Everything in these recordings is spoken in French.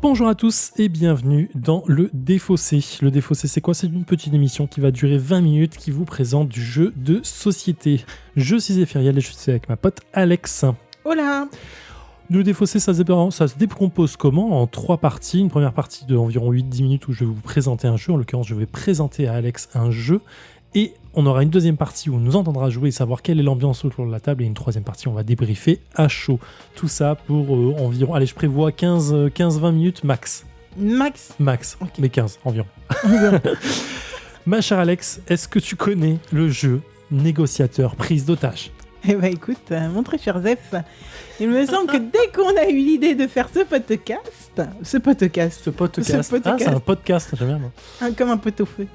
Bonjour à tous et bienvenue dans Le Défaussé. Le Défaussé, c'est quoi ? C'est une petite émission qui va durer 20 minutes qui vous présente du jeu de société. Je suis Zéphiriel et je suis avec ma pote Alex. Hola. Le Défaussé, ça se décompose comment ? En 3 parties. Une première partie de environ 8-10 minutes où je vais vous présenter un jeu. En l'occurrence, je vais présenter à Alex un jeu. Et on aura une deuxième partie où on nous entendra jouer et savoir quelle est l'ambiance autour de la table. Et une troisième partie où on va débriefer à chaud. Tout ça pour environ, allez, je prévois 15-20 minutes max. Max, Okay. Mais 15 environ. Ma chère Alex, est-ce que tu connais le jeu négociateur prise d'otage ? Eh ben écoute, mon très cher Zef, il me semble que dès qu'on a eu l'idée de faire ce podcast, Ah, c'est un podcast, j'aime bien. Moi. Comme un pot au feu.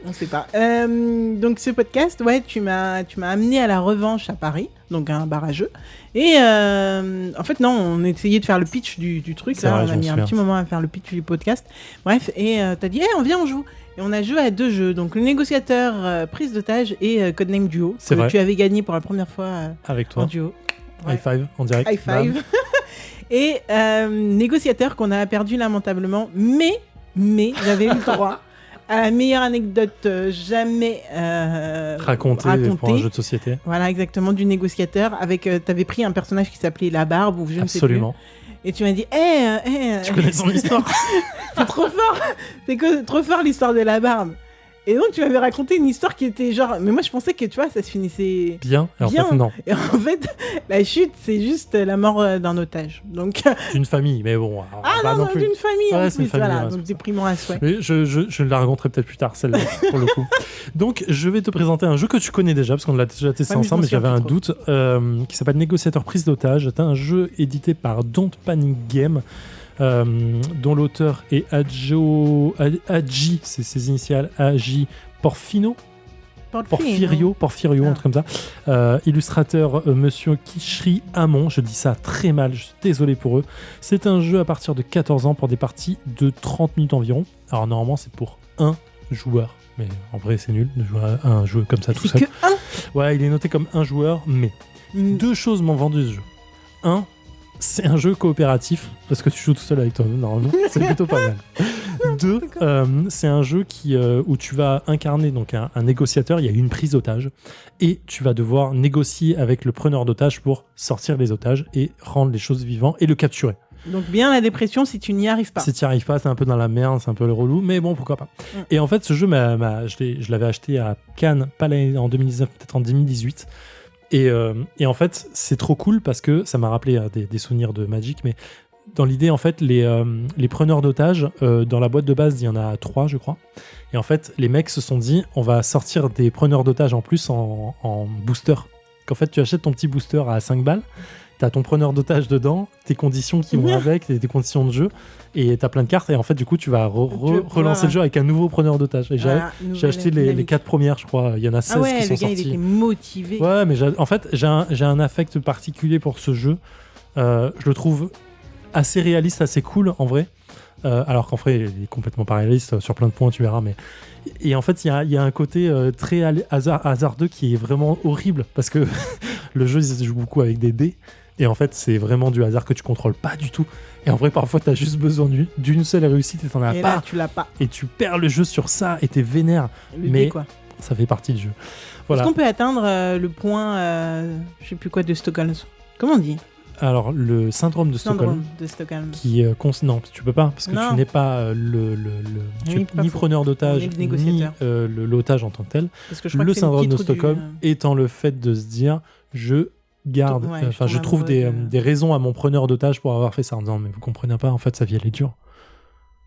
On sait pas. Donc ce podcast, ouais, tu m'as amené à la revanche à Paris, donc à un bar à jeux. Et en fait, non, on essayait de faire le pitch du truc. C'est là, vrai, on a mis un petit moment à faire le pitch du podcast. Bref, et t'as dit, on vient, on joue. Et on a joué à 2 jeux, donc le négociateur prise d'otage et Codename Duo, C'est vrai. tu avais gagné pour la première fois Avec toi. en duo. High five en direct. High five. Et négociateur qu'on a perdu lamentablement, mais j'avais eu le droit à la meilleure anecdote jamais racontée pour un jeu de société. Voilà, exactement, du négociateur. Avec, t'avais pris un personnage qui s'appelait La Barbe, ou je ne sais plus. Absolument. Et tu m'as dit, Tu connais son histoire. c'est trop fort, trop fort l'histoire de La Barbe. Et donc tu m'avais raconté une histoire qui était genre, mais moi je pensais que tu vois ça se finissait bien, et en fait non. Et en fait la chute c'est juste la mort d'un otage. Donc d'une famille, mais bon. non, d'une famille. Ouais, en c'est une plus, famille. voilà, Ouais, donc déprimant à souhait. Mais je la raconterai peut-être plus tard celle-là pour le coup. Donc je vais te présenter un jeu que tu connais déjà parce qu'on l'a déjà testé ensemble, mais j'avais un doute qui s'appelle Négociateur prise d'otage. C'est un jeu édité par Don't Panic Game. Dont l'auteur est Agi, c'est ses initiales, Agi Porfirio, un truc comme ça. Illustrateur Monsieur Kishri Hamon, je dis ça très mal, je suis désolé pour eux. C'est un jeu à partir de 14 ans pour des parties de 30 minutes environ. Alors normalement c'est pour un joueur, mais en vrai c'est nul de jouer à un jeu comme ça tout seul. C'est que un. Ouais, il est noté comme un joueur, mais 2 choses m'ont vendu ce jeu. 1, c'est un jeu coopératif, parce que tu joues tout seul avec toi-même, normalement, c'est plutôt pas mal. 2, c'est un jeu où tu vas incarner donc un négociateur, il y a une prise d'otage, et tu vas devoir négocier avec le preneur d'otage pour sortir les otages et rendre les choses vivantes et le capturer. Donc bien la dépression si tu n'y arrives pas. Si tu n'y arrives pas, c'est un peu dans la merde, c'est un peu le relou, mais bon, pourquoi pas. Et en fait, ce jeu, je l'avais acheté à Cannes, pas en 2019, peut-être en 2018, et en fait, c'est trop cool parce que ça m'a rappelé des souvenirs de Magic, mais dans l'idée, en fait, les preneurs d'otages, dans la boîte de base, il y en a 3, je crois. Et en fait, les mecs se sont dit, on va sortir des preneurs d'otages en plus en booster. Qu'en fait, tu achètes ton petit booster à 5 balles, t'as ton preneur d'otages dedans, tes conditions qui vont avec, tes conditions de jeu, et t'as plein de cartes, et en fait, du coup, tu vas relancer le jeu avec un nouveau preneur d'otages. Et j'ai acheté les 4 premières, je crois. Il y en a 16 qui sont sortis. Ah ouais, le gars, il était motivé. Ouais, mais en fait, j'ai un affect particulier pour ce jeu. Je le trouve assez réaliste, assez cool, en vrai. Alors qu'en vrai, il est complètement pas réaliste sur plein de points, tu verras. Mais... Et en fait, il y a un côté très hasardeux qui est vraiment horrible, parce que le jeu, il se joue beaucoup avec des dés. Et en fait, c'est vraiment du hasard que tu contrôles pas du tout. Et en vrai, parfois, t'as juste besoin d'une seule réussite et t'en as pas. Là, tu l'as pas. Et tu perds le jeu sur ça et t'es vénère. Mais quoi. Ça fait partie du jeu. Voilà. Est-ce qu'on peut atteindre le point, je sais plus quoi, de Stockholm ? Comment on dit ? Alors, le syndrome de Stockholm. Qui non, tu peux pas, parce que tu n'es pas ni preneur d'otage, ni l'otage en tant que tel. Le syndrome de Stockholm étant le fait de se dire, je garde, je trouve des raisons à mon preneur d'otage pour avoir fait ça, en disant, mais vous comprenez pas, en fait, sa vie, elle est dure.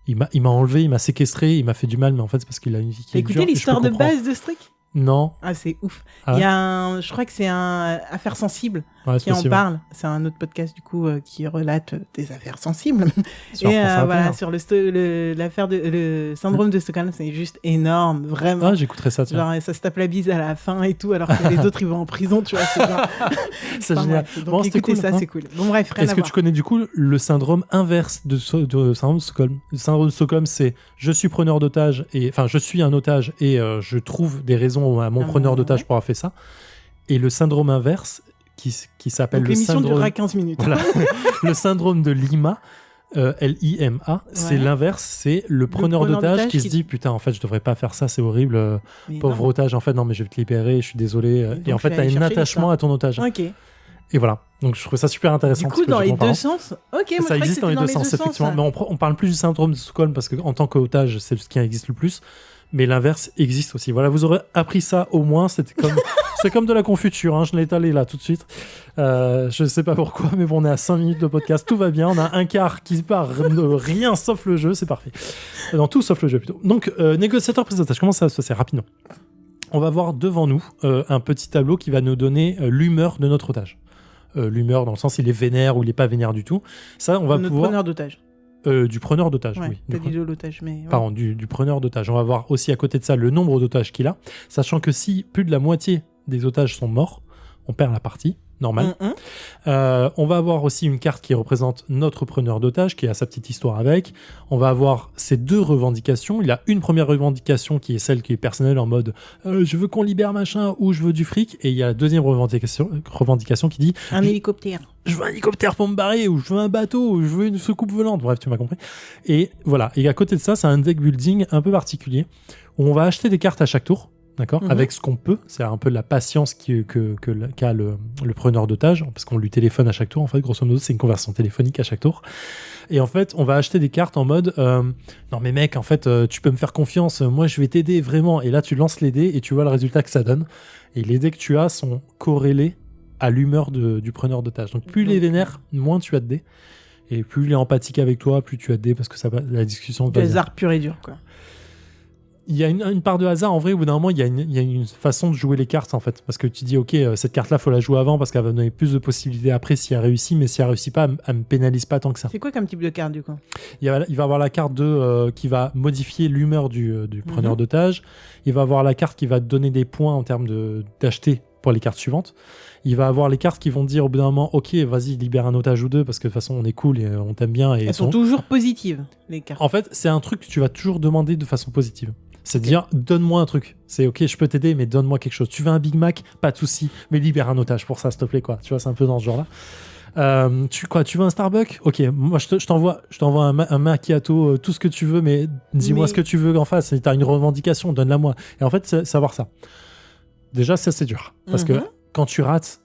Il m'a enlevé, il m'a séquestré, il m'a fait du mal, mais en fait, c'est parce qu'il a une vie qui est dure. Écoutez l'histoire de base de Strick ? Non. Ah, c'est ouf. Ah, il y a je crois que c'est un Affaires sensibles qui en parle. C'est un autre podcast du coup qui relate des affaires sensibles. Sur voilà, sur l'affaire le syndrome de Stockholm, c'est juste énorme, vraiment. Ah, j'écouterai ça. Tiens. Genre ça se tape la bise à la fin et tout, alors que les autres ils vont en prison, tu vois. C'est genre... c'est génial. Donc bon, écoutez cool, ça, c'est cool. Bon bref, est-ce que tu connais du coup le syndrome inverse de syndrome de Stockholm ? Le syndrome de Stockholm, c'est je suis preneur d'otage je suis un otage et je trouve des raisons à mon preneur d'otage pour avoir fait ça. Et le syndrome inverse qui s'appelle donc, le l'émission syndrome... durera 15 minutes. Voilà. Le syndrome de Lima, Lima, c'est Ouais. l'inverse, c'est le preneur preneur d'otage d'otage qui qui- se dit putain en fait je devrais pas faire ça, c'est horrible, Mais pauvre non. otage, en fait non mais je vais te libérer, je suis désolé, donc, et en tu fait vas t'as aller un chercher attachement l'histoire. à ton otage. Ok. Et voilà, donc je trouve ça super intéressant. Du coup, dans les deux sens. Ok, moi je ça croyais que existe dans c'était les deux sens, effectivement, ça. mais on parle plus du syndrome de Stockholm parce que en tant qu'otage c'est ce qui existe le plus, mais l'inverse existe aussi. Voilà, vous aurez appris ça au moins, c'est comme de la confiture, hein, je l'ai étalé là tout de suite. Je sais pas pourquoi, mais bon, on est à 5 minutes de podcast, tout va bien, on a un quart qui part de rien sauf le jeu, c'est parfait. Non, tout sauf le jeu plutôt. Donc, négociateur prise d'otage, comment ça va se passer rapidement? On va voir devant nous un petit tableau qui va nous donner l'humeur de notre otage. L'humeur dans le sens il est vénère ou il est pas vénère du tout. Ça, on va Notre pouvoir... preneur d'otage. Du preneur d'otage, Ouais, oui. t'as Du dit de l'otage, mais. ouais. Pardon, du preneur d'otage. On va voir aussi à côté de ça le nombre d'otages qu'il a, sachant que si plus de la moitié des otages sont morts, on perd la partie, normal. On va avoir aussi une carte qui représente notre preneur d'otage, qui a sa petite histoire avec. On va avoir ces deux revendications. Il y a une première revendication qui est celle qui est personnelle en mode je veux qu'on libère machin ou je veux du fric. Et il y a la deuxième revendication qui dit Un hélicoptère. je veux un hélicoptère pour me barrer, ou je veux un bateau, ou je veux une soucoupe volante. Bref, tu m'as compris. Et voilà. Et à côté de ça, c'est un deck building un peu particulier où on va acheter des cartes à chaque tour. D'accord, avec ce qu'on peut, c'est un peu la patience qu'a le preneur d'otage, parce qu'on lui téléphone à chaque tour. En fait, grosso modo, c'est une conversation téléphonique à chaque tour. Et en fait, on va acheter des cartes en mode non mais mec, en fait, tu peux me faire confiance, moi je vais t'aider vraiment. Et là, tu lances les dés et tu vois le résultat que ça donne. Et les dés que tu as sont corrélés à l'humeur du preneur d'otage. Donc plus il est vénère, moins tu as de dés. Et plus il est empathique avec toi, plus tu as de dés, parce que ça va, la discussion Du va hasard pur et dur, quoi. il y a une part de hasard. En vrai, au bout d'un moment, il y a une façon de jouer les cartes, en fait. Parce que tu dis, ok, cette carte-là, faut la jouer avant parce qu'elle va donner plus de possibilités après si elle réussit, mais si elle réussit pas, elle me pénalise pas tant que ça. C'est quoi comme type de carte, du coup? Il va avoir la carte qui va modifier l'humeur du preneur d'otage. Il va avoir la carte qui va te donner des points en termes d'acheter pour les cartes suivantes. Il va avoir les cartes qui vont te dire au bout d'un moment, ok, vas-y, libère un otage ou deux parce que de toute façon, on est cool et on t'aime bien. Et Elles sont toujours positives, les cartes. En fait, c'est un truc que tu vas toujours demander de façon positive. C'est dire, donne-moi un truc. C'est ok, je peux t'aider, mais donne-moi quelque chose. Tu veux un Big Mac? Pas de souci, mais libère un otage pour ça, s'il te plaît, quoi. Tu vois, c'est un peu dans ce genre-là. Tu veux un Starbucks? Ok, moi je t'envoie un macchiato, tout ce que tu veux, mais dis-moi ce que tu veux en face. Et t'as une revendication, donne-la moi. Et en fait, c'est savoir ça. Déjà, ça c'est dur. Parce que quand tu rates,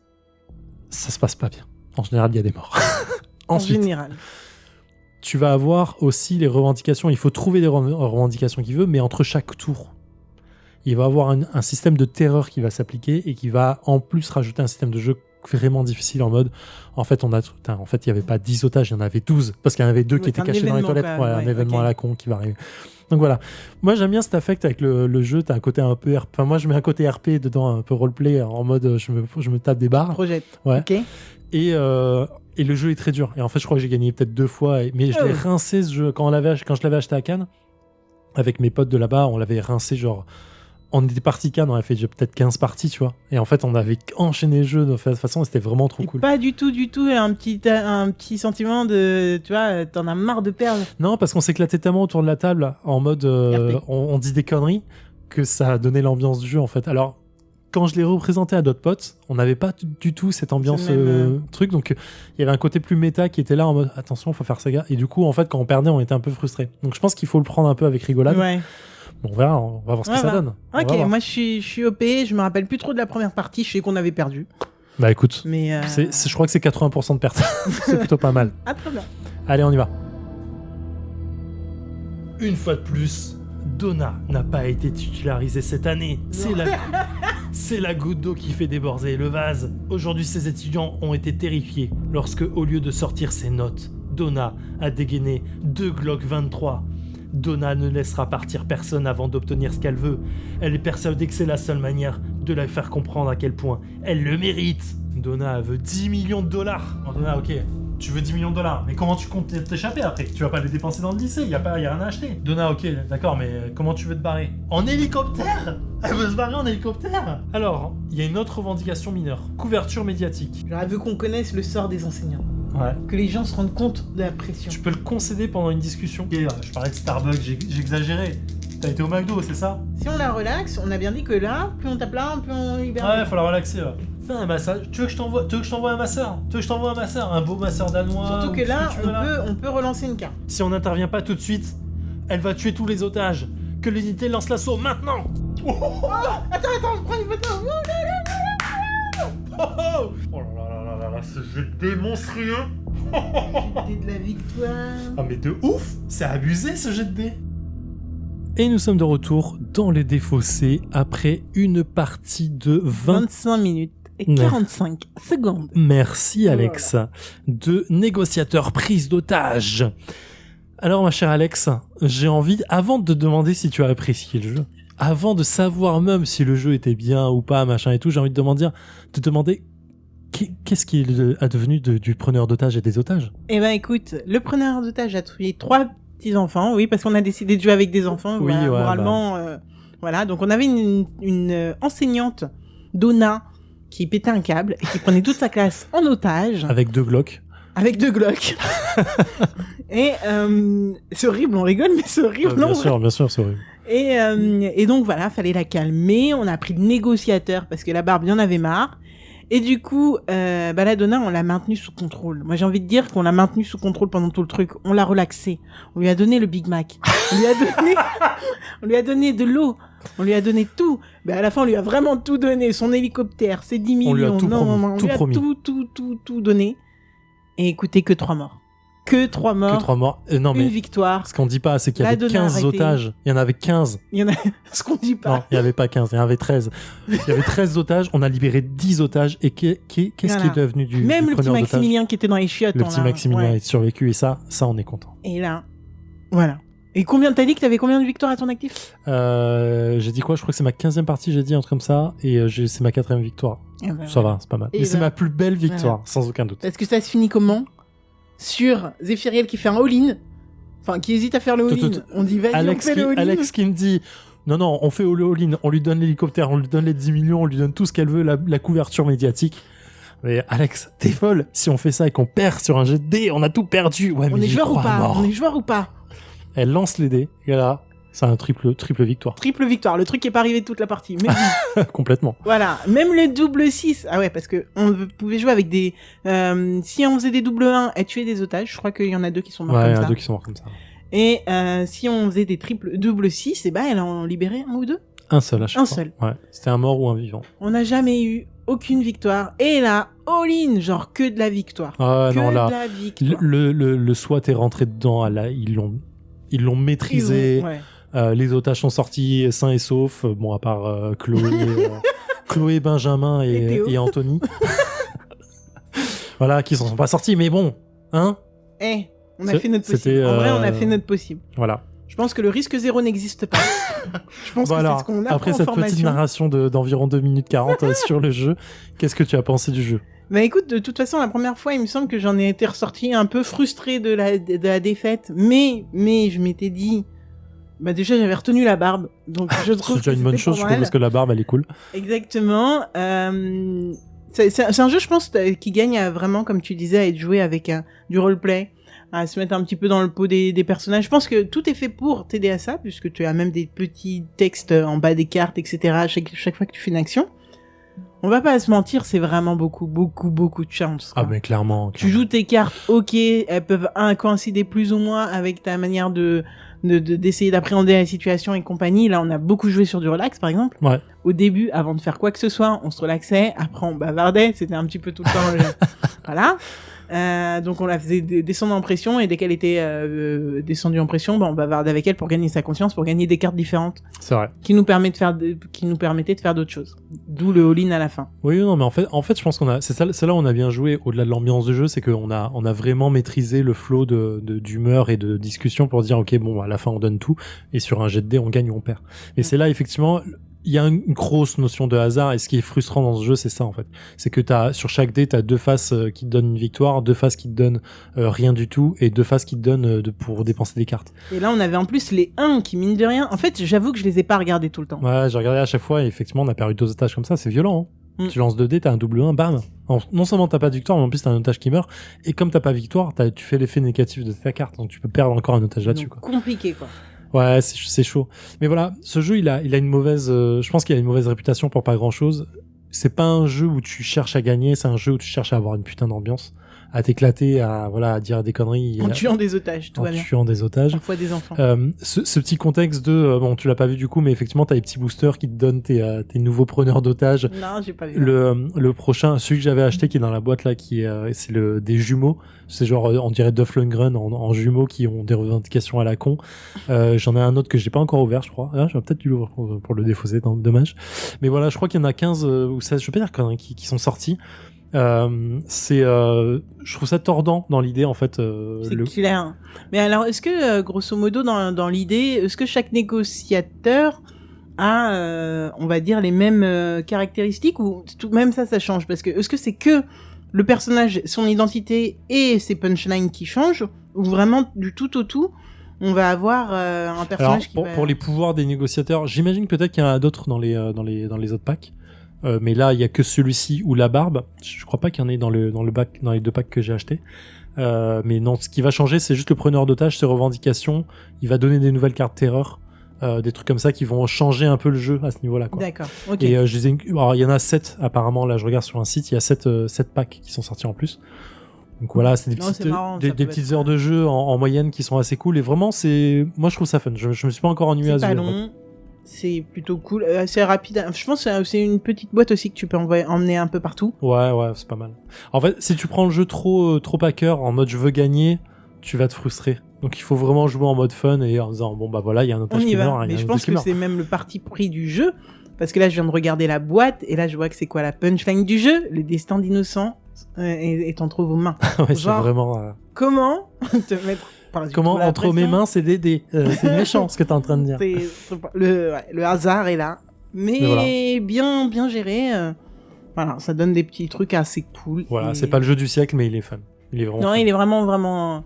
ça se passe pas bien. En général, il y a des morts. Ensuite, en général. tu vas avoir aussi les revendications. Il faut trouver les revendications qu'il veut, mais entre chaque tour, il va avoir un système de terreur qui va s'appliquer et qui va en plus rajouter un système de jeu vraiment difficile en mode en fait il n'y avait pas 10 otages, il y en avait 12 parce qu'il y en avait 2 qui étaient cachés dans les toilettes. Un événement à la con qui va arriver. Donc voilà, moi j'aime bien cet affect avec le jeu. T'as un côté un peu RP, enfin moi je mets un côté RP dedans, un peu roleplay en mode je me tape des barres. Projette. Ouais. Ok. Et le jeu est très dur. Et en fait, je crois que j'ai gagné peut-être 2 fois. Mais je l'ai rincé ce jeu. Quand je l'avais acheté à Cannes, avec mes potes de là-bas, on l'avait rincé genre. On était parti Cannes, on avait fait peut-être 15 parties, tu vois. Et en fait, on avait enchaîné le jeu de toute façon, c'était vraiment trop cool. Pas du tout un petit sentiment de. Tu vois, t'en as marre de perdre. Non, parce qu'on s'éclatait tellement autour de la table, en mode. On dit des conneries, que ça a donné l'ambiance du jeu, en fait. Alors. Quand je l'ai représenté à d'autres potes, on n'avait pas du tout cette ambiance truc, donc il y avait un côté plus méta qui était là en mode attention, faut faire ça gars. Et du coup, en fait, quand on perdait, on était un peu frustré. Donc je pense qu'il faut le prendre un peu avec rigolade. Ouais. Bon, on va voir ce que ça donne. Ok, moi je suis OP, je me rappelle plus trop de la première partie, je sais qu'on avait perdu. Bah écoute, mais je crois que c'est 80% de perte. C'est plutôt pas mal. Ah, très bien. Allez, on y va. Une fois de plus, Donna n'a pas été titularisée cette année. C'est la goutte d'eau qui fait déborder le vase. Aujourd'hui, ces étudiants ont été terrifiés lorsque, au lieu de sortir ses notes, Donna a dégainé 2 Glock 23. Donna ne laissera partir personne avant d'obtenir ce qu'elle veut. Elle est persuadée que c'est la seule manière de la faire comprendre à quel point elle le mérite. Donna veut 10 millions de dollars. Oh, Donna, ok. Tu veux 10 millions de dollars, mais comment tu comptes t'échapper après? Tu vas pas les dépenser dans le lycée, y a rien à acheter. Donna, ok, d'accord, mais comment tu veux te barrer? En hélicoptère? Elle veut se barrer en hélicoptère? Alors, il y a une autre revendication mineure. Couverture médiatique. J'aurais voulu qu'on connaisse le sort des enseignants. Ouais. Que les gens se rendent compte de la pression. Tu peux le concéder pendant une discussion. Ok, je parlais de Starbucks, j'ai exagéré. T'as été au McDo, c'est ça? Si on la relaxe, on a bien dit que là, plus on tape là, plus on libère. Ouais, faut la relaxer. Fais un massage. Tu veux que je t'envoie un masseur? Tu veux que je t'envoie un masseur? Un beau masseur danois? Surtout que là, on peut relancer une carte. Si on n'intervient pas tout de suite, elle va tuer tous les otages. Que l'unité lance l'assaut maintenant. Oh, attends, on prend une photo. Oh là là, ce jeu de dés monstrueux. Jet de la victoire. Ah mais de ouf, c'est abusé ce jet de dés. Et nous sommes de retour dans les défaussés après une partie de 25 minutes et 45 secondes. Merci Alex. De négociateur prise d'otage. Alors ma chère Alex, j'ai envie, avant de te demander si tu as apprécié le jeu, avant de savoir même si le jeu était bien ou pas, machin et tout, j'ai envie de te demander qu'est-ce qui est advenu du preneur d'otages et des otages? Eh ben écoute, le preneur d'otages a tué 3 petits-enfants, oui, parce qu'on a décidé de jouer avec des enfants, oui, voilà, moralement, voilà. Donc on avait une enseignante, Donna, qui pétait un câble et qui prenait toute sa classe en otage. Avec 2 Glocks. Avec 2 Glocks. Et c'est horrible, on rigole, mais c'est horrible. Bien sûr, c'est horrible. Et donc voilà, fallait la calmer. On a pris le négociateur parce que la Barbe y en avait marre. Et du coup, la Donna, on l'a maintenue sous contrôle. Moi, j'ai envie de dire qu'on l'a maintenue sous contrôle pendant tout le truc. On l'a relaxée. On lui a donné le Big Mac. On lui a donné de l'eau. On lui a donné tout. Ben, à la fin, on lui a vraiment tout donné. Son hélicoptère, ses 10 millions. On lui a tout promis. Tout donné. Et écoutez, que 3 morts. Que 3 morts. Non, mais une victoire. Ce qu'on dit pas, c'est qu'il y avait 15 otages. Il y en avait 15. Il y en a ce qu'on dit pas. Non, il n'y avait pas 15, il y en avait 13. Il y avait 13 otages, on a libéré 10 otages. Et qu'est-ce qui est devenu du Même du le petit Maximilien qui était dans les chiottes. Le petit Maximilien est survécu et ça, on est content. Et là, voilà. Et t'as dit que t'avais combien de victoires à ton actif? J'ai dit quoi? Je crois que c'est ma 15e partie, j'ai dit un truc comme ça. Et c'est ma 4e victoire. Ça va, c'est pas mal. Et c'est ma plus belle victoire, sans aucun doute. Est-ce que ça se finit comment? Sur Zéphiriel qui fait un all-in, enfin qui hésite à faire le all-in. On dit vas-y, on fait le all-in. Alex qui me dit non, on fait le all-in, on lui donne l'hélicoptère, on lui donne les 10 millions, on lui donne tout ce qu'elle veut, la couverture médiatique. Mais Alex, t'es folle, si on fait ça et qu'on perd sur un jet de dés, on a tout perdu. Ouais, on est joueur ou pas? Elle lance les dés, et là, c'est un triple victoire. Triple victoire, le truc qui est pas arrivé toute la partie. Mais complètement. Voilà, même le double 6. Ah ouais, parce que on pouvait jouer avec des... si on faisait des double 1, elle tuait des otages. Je crois qu'il y en a 2 qui sont morts comme ça. Ouais, il y en a 2 qui sont morts comme ça. Et si on faisait des double 6, et elle en libérait 1 ou 2. Un seul à chaque fois. Un seul. Ouais, c'était un mort ou un vivant. On n'a jamais eu aucune victoire. Et là, all-in, genre que de la victoire. Ah non, là, de la victoire. Le SWAT est rentré dedans. Là, ils l'ont maîtrisé. Les otages sont sortis sains et saufs, bon à part Chloé, Benjamin et Anthony. Voilà, qui s'en sont pas sortis, mais bon, hein. On a fait notre possible. En vrai, on a fait notre possible. Voilà. Je pense que le risque 0 n'existe pas. Je pense que c'est ce qu'on a après cette petite narration d'environ 2 minutes 40 sur le jeu, qu'est-ce que tu as pensé du jeu? Bah écoute, de toute façon, la première fois, il me semble que j'en ai été ressorti un peu frustré de la défaite, mais je m'étais dit... Bah déjà j'avais retenu la Barbe, donc je trouve c'est déjà une bonne chose, je trouve, parce que la Barbe elle est cool. Exactement. C'est un jeu, je pense, qui gagne vraiment, comme tu disais, à être joué avec du roleplay, à se mettre un petit peu dans le pot des personnages. Je pense que tout est fait pour t'aider à ça, puisque tu as même des petits textes en bas des cartes, etc. chaque fois que tu fais une action. On va pas se mentir, c'est vraiment beaucoup de chance. Ah mais clairement. Tu joues tes cartes, ok, elles peuvent coïncider plus ou moins avec ta manière d'essayer d'appréhender la situation et compagnie. Là, on a beaucoup joué sur du relax, par exemple. Ouais. Au début, avant de faire quoi que ce soit, on se relaxait. Après, on bavardait. C'était un petit peu tout le temps. Voilà. Donc, on la faisait descendre en pression. Et dès qu'elle était descendue en pression, on bavardait avec elle pour gagner sa conscience, pour gagner des cartes différentes. C'est vrai. Qui nous permettaient de faire d'autres choses. D'où le all-in à la fin. Oui, non, mais en fait, je pense c'est là où on a bien joué. Au-delà de l'ambiance de jeu, c'est qu'on a vraiment maîtrisé le flow d'humeur et de discussion pour dire, ok, bon, à la fin, on donne tout. Et sur un jet de dés, on gagne ou on perd. Et c'est là, effectivement, il y a une grosse notion de hasard. Et ce qui est frustrant dans ce jeu, c'est ça, en fait. C'est que sur chaque dé, t'as 2 faces qui te donnent une victoire, 2 faces qui te donnent rien du tout, et 2 faces qui te donnent pour dépenser des cartes. Et là, on avait en plus les 1 qui, mine de rien, en fait, j'avoue que je les ai pas regardés tout le temps. Ouais, j'ai regardé à chaque fois, et effectivement, on a perdu 2 otages comme ça, c'est violent, hein. Tu lances 2 dés, t'as un double 1, bam. Non seulement t'as pas de victoire, mais en plus t'as un otage qui meurt, et comme t'as pas de victoire, tu fais l'effet négatif de ta carte, donc tu peux perdre encore un otage là-dessus, quoi. Compliqué, quoi. Ouais, c'est chaud. Mais voilà, ce jeu, il a une mauvaise, je pense qu'il a une mauvaise réputation pour pas grand chose. c'est pas un jeu où tu cherches à gagner, c'est un jeu où tu cherches à avoir une putain d'ambiance, à t'éclater, à dire des conneries. En tuant des otages, tout va bien. En tuant des otages. Parfois des enfants. Ce petit contexte de, bon, tu l'as pas vu du coup, mais effectivement, t'as les petits boosters qui te donnent tes nouveaux preneurs d'otages. Non, j'ai pas vu. Le prochain, celui que j'avais acheté qui est dans la boîte là, c'est des jumeaux. C'est genre, on dirait Duff Lundgren en jumeaux qui ont des revendications à la con. J'en ai un autre que j'ai pas encore ouvert, je crois. Ah, j'aurais peut-être dû l'ouvrir pour le défausser, dommage. Mais voilà, je crois qu'il y en a 15 ou 16, je veux pas dire conneries, qui sont sortis. Je trouve ça tordant dans l'idée en fait. C'est clair. Mais alors, est-ce que grosso modo dans l'idée, est-ce que chaque négociateur a, on va dire, les mêmes caractéristiques ou tout même ça change parce que est-ce que c'est que le personnage, son identité et ses punchlines qui changent ou vraiment du tout au tout? On va avoir un personnage pour les pouvoirs des négociateurs, j'imagine peut-être qu'il y en a d'autres dans les autres packs. Mais là, il y a que celui-ci ou la barbe. Je crois pas qu'il y en ait dans les 2 packs que j'ai achetés. Mais non, ce qui va changer, c'est juste le preneur d'otages, ses revendications. Il va donner des nouvelles cartes terreur, des trucs comme ça qui vont changer un peu le jeu à ce niveau-là, quoi. D'accord. Ok. Et alors, il y en a 7 apparemment. Là, je regarde sur un site, il y a 7 packs qui sont sortis en plus. Donc voilà, c'est des petites heures de jeu en moyenne qui sont assez cool. Et vraiment, moi je trouve ça fun. Je me suis pas encore ennuyé à ce jeu. C'est pas long. C'est plutôt cool, c'est rapide. Je pense que c'est une petite boîte aussi que tu peux emmener un peu partout. Ouais, c'est pas mal. En fait, si tu prends le jeu trop à cœur, en mode je veux gagner, tu vas te frustrer. Donc il faut vraiment jouer en mode fun et en disant bon bah voilà, il y a un otage qui meurt. Mais je pense que c'est même le parti pris du jeu, parce que là je viens de regarder la boîte et là je vois que c'est quoi la punchline du jeu, le destin d'innocent est entre vos mains. Ouais, c'est vraiment. Comment te mettre Comment entre mes mains c'est des dés. C'est méchant ce que t'es en train de dire. Le hasard est là, mais voilà. bien géré. Voilà, ça donne des petits trucs assez cool. Voilà, c'est pas le jeu du siècle, mais il est fun. Il est vraiment. Non, fun. il est vraiment.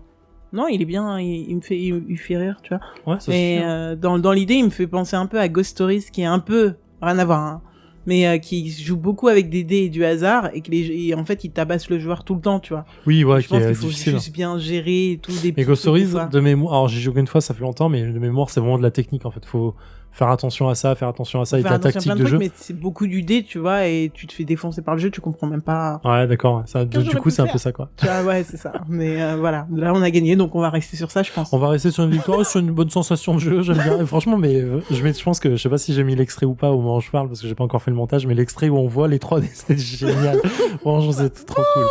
Non, il est bien. Il me fait rire, tu vois. Ouais, ça mais dans l'idée, il me fait penser un peu à Ghost Stories, qui est un peu rien à voir, hein, mais qui joue beaucoup avec des dés et du hasard et en fait il tabasse le joueur tout le temps, tu vois. Oui, ouais, je pense qu'il faut difficile. juste bien gérer et tout des. Mais Ghost Stories de mémoire, alors j'ai joué une fois, ça fait longtemps, mais de mémoire c'est vraiment de la technique en fait. Faut faire attention à ça et de la tactique de jeu. Mais c'est beaucoup du dé, tu vois, et tu te fais défoncer par le jeu, tu comprends même pas. Ouais, d'accord. Ça, du coup, c'est un peu ça, quoi. Tu vois, ouais, c'est ça. Mais voilà, là on a gagné, donc on va rester sur ça, je pense. On va rester sur une victoire et sur une bonne sensation de jeu, j'aime bien. Et franchement, mais je pense que je sais pas si j'ai mis l'extrait ou pas au moment où je parle parce que j'ai pas encore fait le montage, mais l'extrait où on voit les 3D, c'était génial. Franchement, c'était trop cool.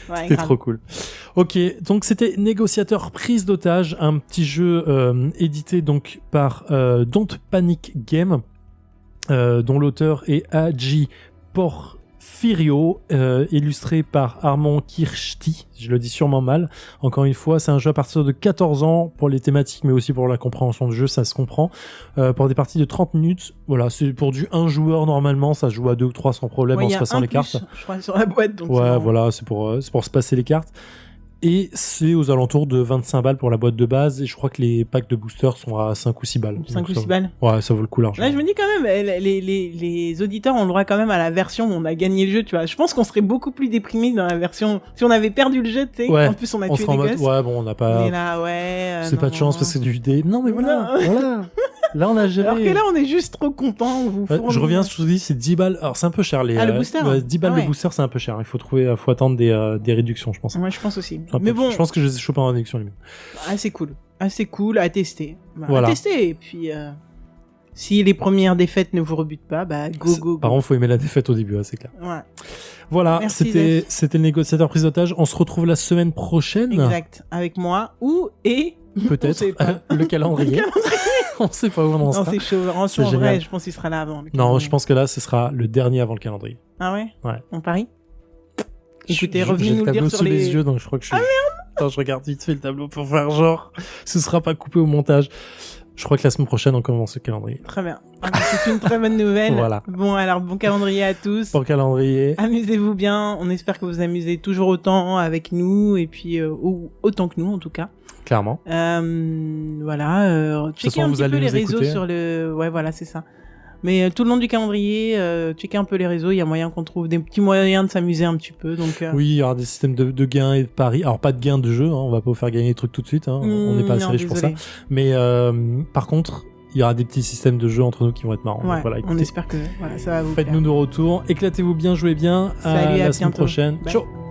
Ouais, c'était trop cool. Ok, donc c'était Négociateur prise d'otage, un petit jeu édité donc par Don't Panic Game, dont l'auteur est Haji Porfirio, illustré par Armand Kirchti, je le dis sûrement mal. Encore une fois, c'est un jeu à partir de 14 ans pour les thématiques, mais aussi pour la compréhension du jeu, ça se comprend. Pour des parties de 30 minutes, voilà, c'est pour du 1 joueur normalement, ça se joue à 2 ou 3 sans problème en se passant les cartes. Je crois sur la boîte. Donc ouais, voilà, c'est pour se passer les cartes. Et c'est aux alentours de 25 balles pour la boîte de base. Et je crois que les packs de boosters sont à 5 ou 6 balles. 5 ou 6 balles. Ouais, ça vaut le coup largement. Là, je me dis quand même, les auditeurs ont le droit quand même à la version où on a gagné le jeu, tu vois. Je pense qu'on serait beaucoup plus déprimés dans la version... Si on avait perdu le jeu, tu sais. Ouais, en plus, on a tué des gosses. Ouais, bon, on n'a pas... Mais là, ouais... c'est pas de chance parce que c'est du dé. Non, mais voilà, voilà. Là, on a géré. Alors que là, on est juste trop contents. Je reviens, je vous dis, c'est 10 balles. Alors, c'est un peu cher. le booster 10 balles le booster, c'est un peu cher. Il faut attendre des réductions, je pense. Ouais, je pense aussi. Mais bon... Je pense que je les ai chopés en réduction, limite. Assez cool à tester. Voilà. À tester, et puis... Si les premières défaites ne vous rebutent pas, bah go. Par contre, faut aimer la défaite au début, c'est clair. Ouais. Voilà, merci, c'était le négociateur prise d'otage. On se retrouve la semaine prochaine. Exact. Avec moi peut-être le calendrier. On sait pas où on en sera. Non, c'est chaud. En vrai, je pense qu'il sera là avant. Non, je pense que là, ce sera le dernier avant le calendrier. Ah ouais? Ouais. On parie? Écoutez, revenez nous nous le dire sur sous les yeux, donc je crois que Ah merde! Attends, je regarde vite fait le tableau pour faire genre. Ce sera pas coupé au montage. Je crois que la semaine prochaine, on commence le calendrier. Très bien. C'est une très bonne nouvelle. Voilà. Bon, alors, bon calendrier à tous. Bon calendrier. Amusez-vous bien. On espère que vous amusez toujours autant avec nous, et puis autant que nous, en tout cas. Clairement. Voilà. Checkez un petit peu les réseaux sur le... Ouais, voilà, c'est ça. Mais tout le long du calendrier, checkez un peu les réseaux. Il y a moyen qu'on trouve des petits moyens de s'amuser un petit peu. Donc, oui, il y aura des systèmes de gains et de paris. Alors, pas de gains de jeu. Hein, on va pas vous faire gagner des trucs tout de suite. Hein, on n'est pas assez riche pour ça. Mais par contre... il y aura des petits systèmes de jeu entre nous qui vont être marrants. Ouais, Donc voilà, on écoutez, espère que ça va vous faites-nous plaire. nos retours, éclatez-vous bien, jouez bien. Salut, à à la semaine bientôt. prochaine. Bye. Ciao.